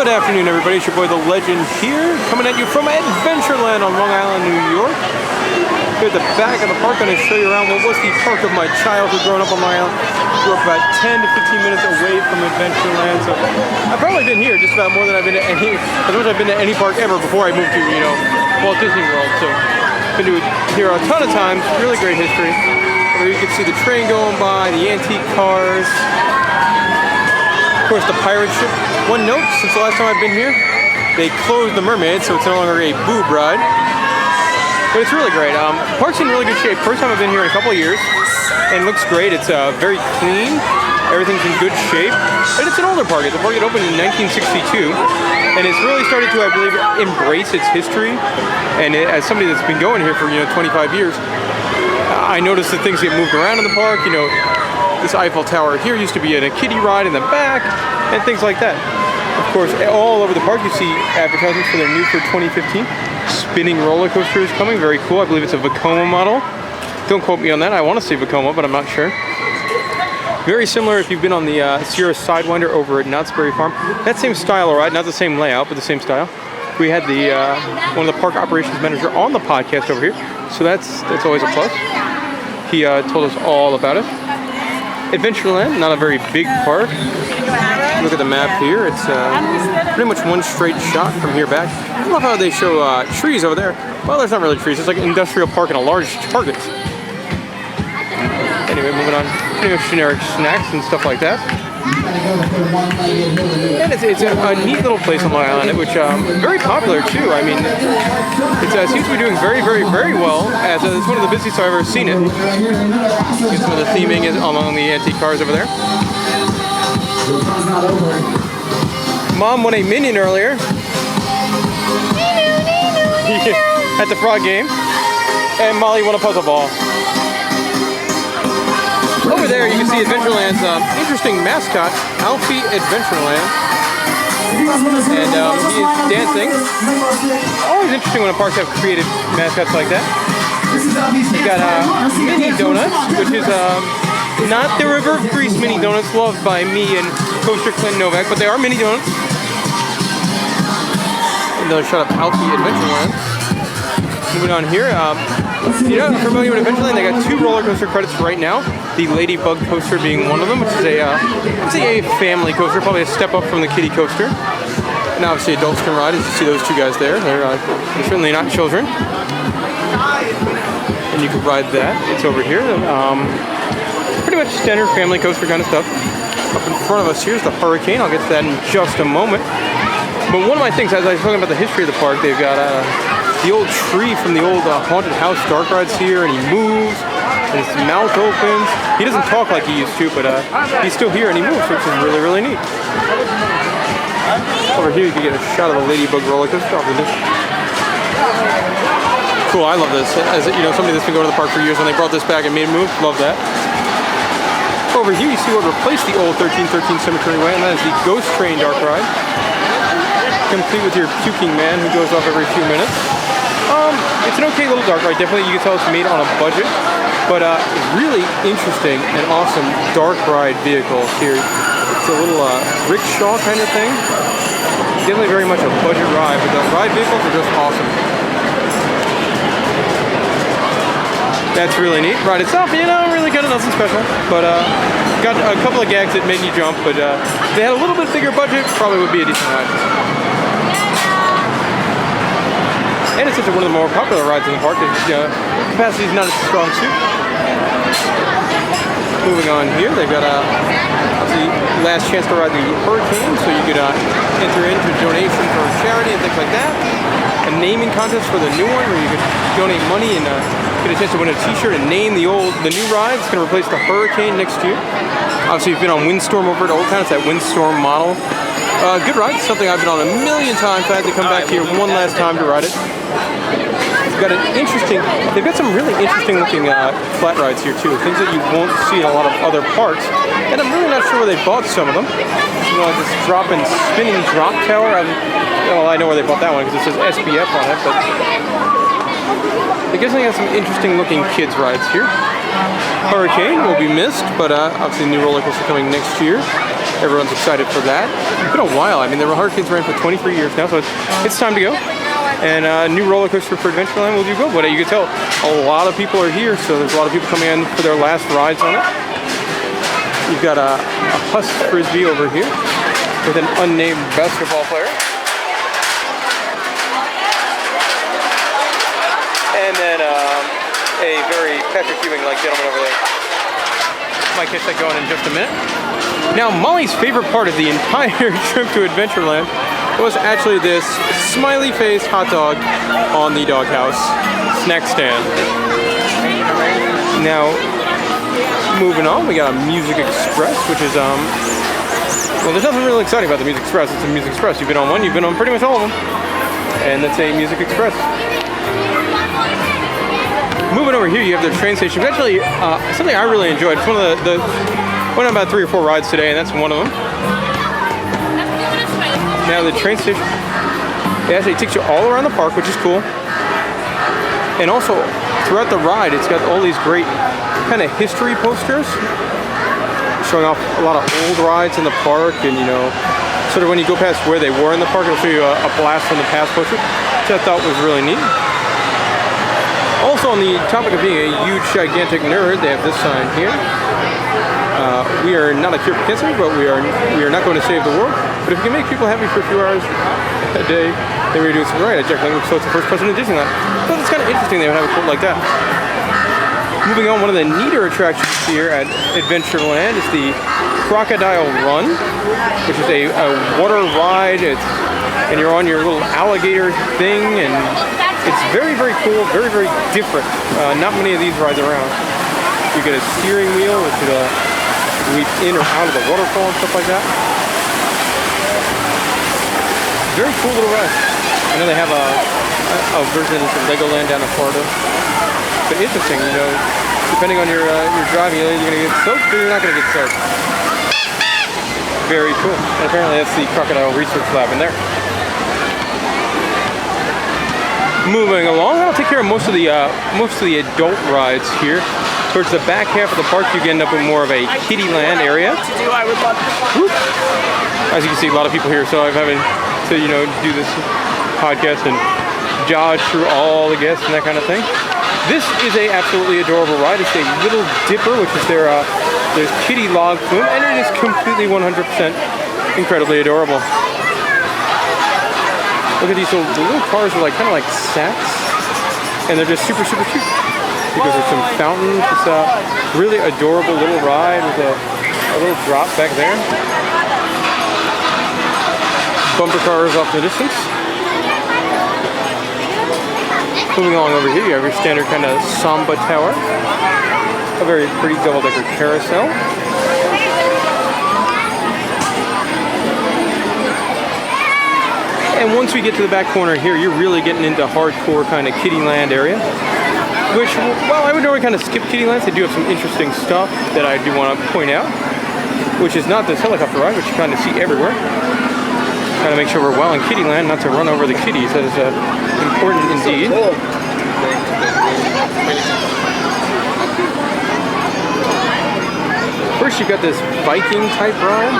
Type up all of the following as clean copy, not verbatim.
Good afternoon, everybody. It's your boy, The Legend, here, coming at you from Adventureland on Long Island, New York. Here at the back of the park, I'm going to show you around what was the park of my childhood growing up on Long Island. Grew up about 10 to 15 minutes away from Adventureland, so I've probably been here just about more than I've been to as much as I've been to any park ever before I moved to, Walt Disney World. So been to here a ton of times. Really great history. Where you can see the train going by, the antique cars. Of course, the pirate ship. One note, since the last time I've been here, they closed the Mermaid, so it's no longer a boob ride. But it's really great. Park's in really good shape. First time I've been here in a couple of years, and it looks great. It's very clean. Everything's in good shape. And it's an older park. It's a park that opened in 1962, and it's really started to, I believe, embrace its history. And as somebody that's been going here for 25 years, I noticed that things get moved around in the park. This Eiffel Tower here used to be in a kiddie ride in the back, and things like that. Of course, all over the park you see advertisements for their new for 2015 spinning roller coaster is coming. Very cool. I believe it's a Vekoma model. Don't quote me on that. I want to say Vekoma, but I'm not sure. Very similar if you've been on the Sierra Sidewinder over at Knott's Berry Farm. That same style ride, not the same layout, but the same style. We had the one of the park operations manager on the podcast over here, so that's always a plus. He told us all about it. Adventureland, not a very big park. Look at the map here. It's pretty much one straight shot from here back. I love how they show trees over there. Well, there's not really trees. It's like an industrial park and a large Target. Anyway, moving on. Pretty much generic snacks and stuff like that. And it's a neat little place on Long Island, which very popular too. I mean, it seems to be doing very, very, very well. As it's one of the busiest I've ever seen it. Get some of the theming along the antique cars over there. Mom won a Minion earlier at the frog game, and Molly won a puzzle ball. Over there, you can see Adventureland's interesting mascot, Alfie Adventureland, and he is dancing. Always interesting when the parks have creative mascots like that. We've got Mini Donuts, which is not the River Grease Mini Donuts loved by me and Coaster Clint Novak, but they are Mini Donuts. Another shot of Alfie Adventureland. Moving on here, if you're not familiar with Adventureland, they got 2 roller coaster credits right now. The Ladybug coaster being one of them, which is a family coaster, probably a step up from the kiddie coaster. And obviously adults can ride, as you see those 2 guys there. They're certainly not children. And you can ride that. It's over here. Pretty much standard family coaster kind of stuff. Up in front of us here is the Hurricane. I'll get to that in just a moment. But one of my things, as I was talking about the history of the park, they've got the old tree from the old haunted house dark rides here, and he moves, and his mouth opens. He doesn't talk like he used to, but he's still here and he moves, which is really, really neat. Over here you can get a shot of the Ladybug roller coaster. Cool, I love this. As somebody that's been going to the park for years, when they brought this back and made it move, love that. Over here you see what replaced the old 1313 Cemetery Way, and that is the Ghost Train dark ride. Complete with your puking man who goes off every few minutes. It's an okay little dark ride. Definitely, you can tell it's made on a budget, but really interesting and awesome dark ride vehicle here. It's a little rickshaw kind of thing. Definitely very much a budget ride, but the ride vehicles are just awesome. That's really neat. Ride itself, really kind of nothing special, but got a couple of gags that made you jump, but if they had a little bit bigger budget, probably would be a decent ride. And it's one of the more popular rides in the park. Capacity is not a strong suit. Moving on here, they've got obviously last chance to ride the Hurricane, so you could enter into a donation for charity and things like that. A naming contest for the new one, where you could donate money and get a chance to win a T-shirt and name the new ride. It's going to replace the Hurricane next year. Obviously, you've been on Windstorm over at Old Town. It's that Windstorm model. Good ride. Something I've been on a million times. I had to come back here one last time to ride it. They've got some really interesting looking flat rides here too. Things that you won't see in a lot of other parks. And I'm really not sure where they bought some of them. Like this spinning drop tower. I know where they bought that one because it says SBF on it, but I guess they have some interesting looking kids rides here. Hurricane will be missed, but obviously new roller coaster coming next year. everyone's excited for that. It's been a while. I mean, the Hurricanes ran for 23 years now, so it's time to go. And a new roller coaster for Adventureland will do good. But you can tell a lot of people are here, so there's a lot of people coming in for their last rides on it. You've got a Husk Frisbee over here with an unnamed basketball player. And then a very Patrick Ewing-like gentleman over there. Might catch that going in just a minute. Now, Molly's favorite part of the entire trip to Adventureland was actually this smiley-faced hot dog on the doghouse snack stand. Now, moving on, we got a Music Express, which is, well, there's nothing really exciting about the Music Express. It's a Music Express. You've been on one, you've been on pretty much all of them. And that's a Music Express. Moving over here, you have the train station. It's actually something I really enjoyed. It's one of the went on about 3 or 4 rides today, and that's one of them. Now the train station, it actually takes you all around the park, which is cool. And also, throughout the ride, it's got all these great kind of history posters showing off a lot of old rides in the park, and you know, sort of when you go past where they were in the park, it'll show you a blast from the past poster, which I thought was really neat. Also, on the topic of being a huge, gigantic nerd, they have this sign here. We are not a cure for cancer, but we are not going to save the world. But if we can make people happy for a few hours a day, then we're doing something right. Jack Langley, so it's the first president of Disneyland. So it's kind of interesting they would have a quote like that. Moving on, one of the neater attractions here at Adventureland is the Crocodile Run, which is a water ride. And you're on your little alligator thing, and it's very, very cool, very, very different. Not many of these rides around. You get a steering wheel, which leap in or out of the waterfall and stuff like that. Very cool little ride. I know they have a version of Legoland down in Florida. But interesting, you know, depending on your driving, you're either going to get soaked or you're not going to get soaked. Very cool. And apparently that's the Crocodile Research Lab in there. Moving along, I'll take care of most of the adult rides here. Towards the back half of the park, you end up with more of a Kiddieland area. As you can see, a lot of people here, so I'm having to, you know, do this podcast and dodge through all the guests and that kind of thing. This is a absolutely adorable ride. It's a Little Dipper, which is their kiddie log flume, and it is completely 100% incredibly adorable. Look at these little cars are kind of like sacks, and they're just super, super cute. Because there's some fountains. It's a really adorable little ride with a little drop back there. Bumper cars off in the distance. Moving along over here, you have your standard kind of Samba Tower. A very pretty double-decker carousel. And once we get to the back corner here, you're really getting into hardcore kind of Kiddieland area. Which, well, I would normally kind of skip Kiddieland. They do have some interesting stuff that I do want to point out. Which is not this helicopter ride, which you kind of see everywhere. Trying to make sure we're well in Kiddieland, not to run over the kitties. That is important indeed. First, you've got this Viking type ride,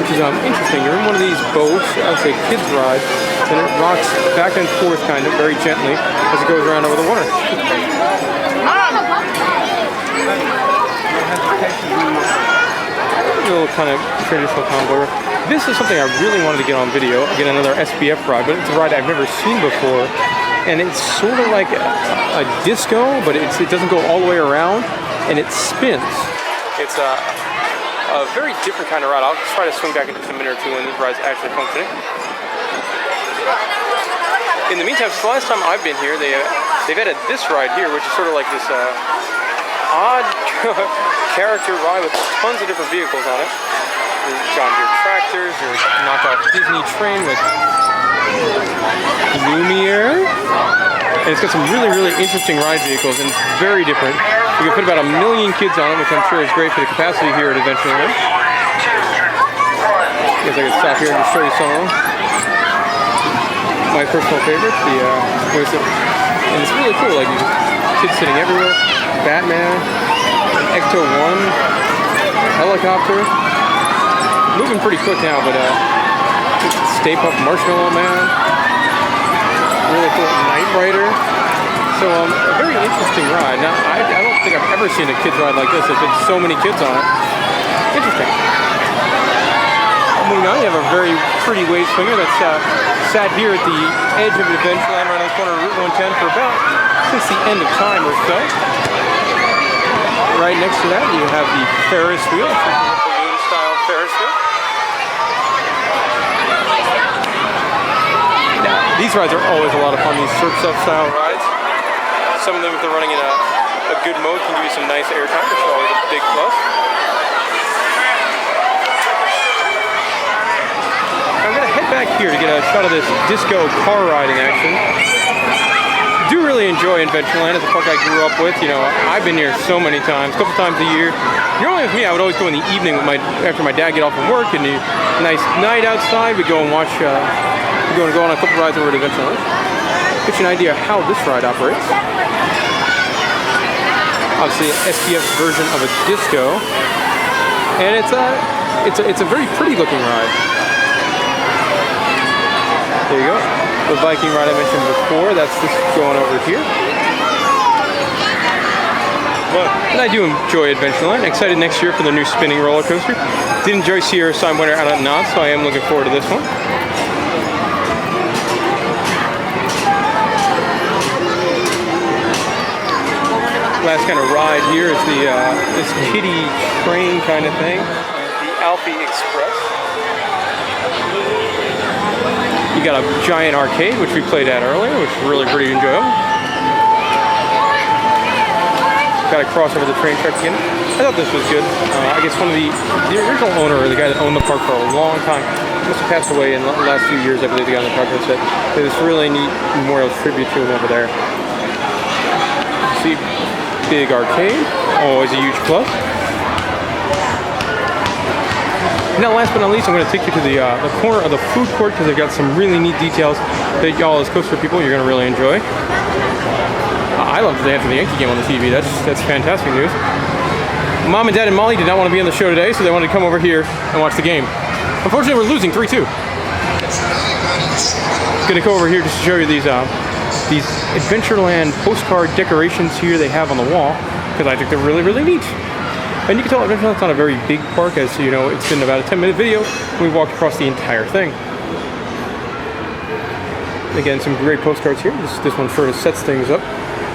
which is interesting. You're in one of these boats, I would say kids ride, and it rocks back and forth kind of very gently as it goes around over the water. A little kind of traditional convoy. This is something I really wanted to get on video. Again, another SBF ride, but it's a ride I've never seen before. And it's sort of like a disco, but it doesn't go all the way around, and it spins. It's a very different kind of ride. I'll try to swing back in just a minute or two when this ride's actually functioning. In the meantime, since the last time I've been here, they've added this ride here, which is sort of like this odd character ride with tons of different vehicles on it. There's John Deere tractors, there's a knockoff Disney train with Lumiere. And it's got some really, really interesting ride vehicles, and it's very different. You can put about 1 million kids on it, which I'm sure is great for the capacity here at Adventureland. I guess I could stop here and just show you some of them. My personal favorite, and it's really cool. Like, kids sitting everywhere. Batman, Ecto-1, helicopter. been pretty quick now, but Stay Puft Marshmallow Man, really cool Night Rider. So a very interesting ride. Now I don't think I've ever seen a kids ride like this. There's been so many kids on it. Interesting. Moving on, you have a very pretty wave swinger that's sat here at the edge of Adventureland, right on the corner of Route 110 for about since the end of time or so. Right next to that, you have the Ferris wheel, balloon-style Ferris wheel. Now, these rides are always a lot of fun. These surf-style rides. Some of them, if they're running in a good mode, can give you some nice airtime, which is always a big plus. I'm going to head back here to get a shot of this disco car ride in action. I do really enjoy Adventureland. It's a park I grew up with. You know, I've been here so many times, a couple times a year. Normally with me, I would always go in the evening with after my dad get off from work, and a nice night outside. We'd go and watch, go on a couple rides over at Adventureland. Get you an idea of how this ride operates. Obviously, an SPF version of a disco, and it's a very pretty looking ride. There you go. The Viking ride I mentioned before, that's this going over here. And I do enjoy Adventureland. Excited next year for the new spinning roller coaster. Did enjoy Sierra Sign winner out at Knott's, so I am looking forward to this one. Last kind of ride here is the this kiddie train kind of thing, the Alfie Express. You got a giant arcade, which we played at earlier, which is really pretty enjoyable. Got to cross over the train track again. I thought this was good. I guess one of the original owner, or the guy that owned the park for a long time, must have passed away in the last few years. I believe the guy on the park said there's this really neat memorial tribute to him over there. See, big arcade, always a huge plus. Now, last but not least, I'm going to take you to the corner of the food court because they've got some really neat details that y'all as coaster people, you're going to really enjoy. I love that they have the Yankee game on the TV. That's fantastic news. Mom and Dad and Molly did not want to be on the show today, so they wanted to come over here and watch the game. Unfortunately, we're losing 3-2. Going to go over here just to show you these Adventureland postcard decorations here they have on the wall because I think they're really, really neat. And you can tell Adventureland's not a very big park, as you know, it's been about a 10-minute video, and we walked across the entire thing. Again, some great postcards here. This one sort of sets things up.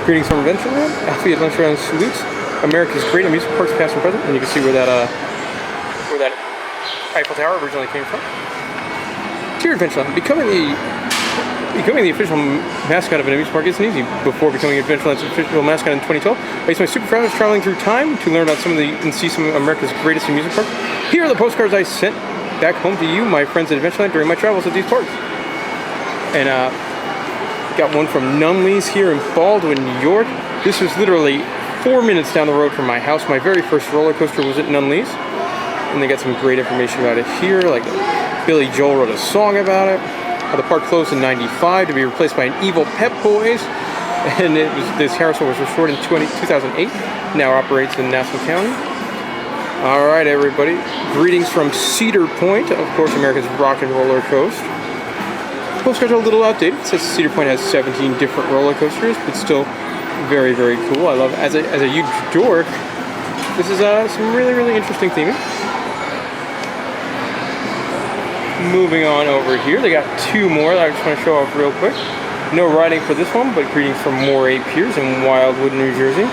Greetings from Adventureland. Alfie Adventureland salutes America's great amusement parks, past and present. And you can see where that Eiffel Tower originally came from. Dear Adventureland, becoming the official mascot of an amusement park isn't easy. Before becoming Adventureland's official mascot in 2012, I used my super travels traveling through time to learn about and see some of America's greatest amusement parks. Here are the postcards I sent back home to you, my friends at Adventureland, during my travels at these parks. And got one from Nunley's here in Baldwin, New York. This was literally 4 minutes down the road from my house. My very first roller coaster was at Nunley's. And they got some great information about it here, like Billy Joel wrote a song about it. The park closed in '95 to be replaced by an evil Pep Boys, and this carousel was restored in 2008. Now operates in Nassau County. All right, everybody. Greetings from Cedar Point, of course, America's rock and roller coast. Postcards are a little outdated. It says Cedar Point has 17 different roller coasters, but still very, very cool. I love, as a huge dork, this is some really, really interesting theming. Moving on over here, they got two more that I just want to show off real quick. No riding for this one, but greetings from Moray Piers in Wildwood, New Jersey.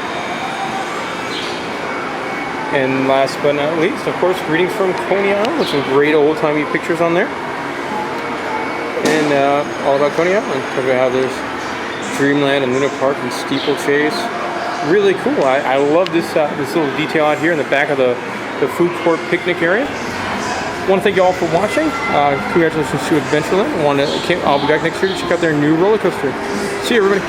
And last but not least, of course, greetings from Coney Island with some great old-timey pictures on there. And all about Coney Island. Talk about how there's Dreamland and Luna Park and Steeplechase. Really cool. I love this little detail out here in the back of the food court picnic area. I want to thank you all for watching. Congratulations to Adventureland. I'll be back next year to check out their new roller coaster. See you, everybody.